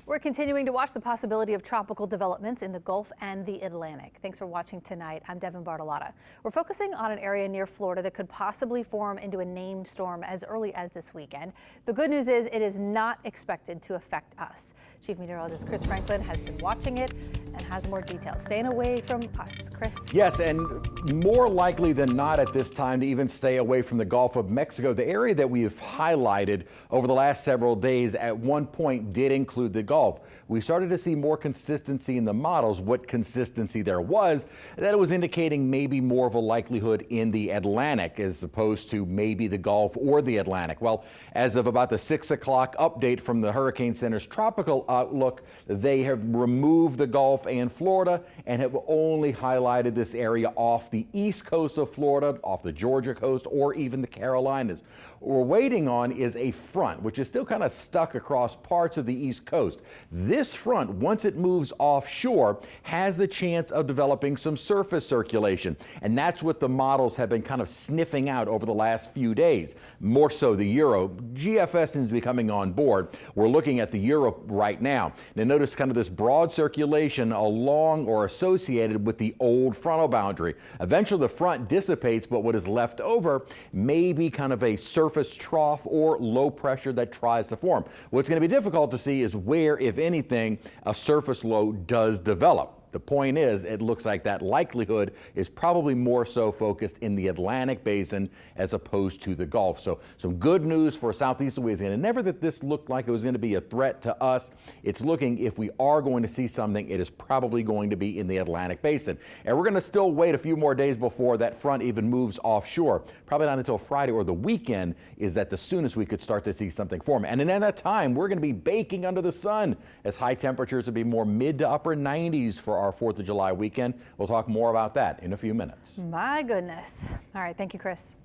We're continuing to watch the possibility of tropical developments in the Gulf and the Atlantic. Thanks for watching tonight. I'm Devin Bartolotta. We're focusing on an area near Florida that could possibly form into a named storm as early as this weekend. The good news is it is not expected to affect us. Chief Meteorologist Chris Franklin has been watching it and has more details. Staying away from us. Chris? Yes, and more likely than not at this time to even stay away from the Gulf of Mexico. The area that we have highlighted over the last several days at one point did include the Gulf. We started to see more consistency in the models. What consistency there was, that it was indicating maybe more of a likelihood in the Atlantic as opposed to maybe the Gulf or the Atlantic. Well, as of about the 6 o'clock update from the Hurricane Center's tropical outlook, they have removed the Gulf and Florida and have only highlighted this area off the east coast of Florida, off the Georgia coast, or even the Carolinas. What we're waiting on is a front, which is still kind of stuck across parts of the east coast. This front, once it moves offshore, has the chance of developing some surface circulation. And that's what the models have been kind of sniffing out over the last few days. More so the Euro. GFS seems to be coming on board. We're looking at the Euro right now. Now notice kind of this broad circulation along or associated with the old frontal boundary. Eventually the front dissipates, but what is left over may be kind of a surface trough or low pressure that tries to form. What's going to be difficult to see is where, if anything, a surface low does develop. The point is, it looks like that likelihood is probably more so focused in the Atlantic basin as opposed to the Gulf. So some good news for southeast Louisiana. Never that this looked like it was going to be a threat to us. It's looking, if we are going to see something, it is probably going to be in the Atlantic basin. And we're going to still wait a few more days before that front even moves offshore. Probably not until Friday or the weekend is that the soonest we could start to see something form. And in that time, we're going to be baking under the sun as high temperatures will be more mid to upper 90s for our 4th of July weekend. We'll talk more about that in a few minutes. My goodness. All right. Thank you, Chris.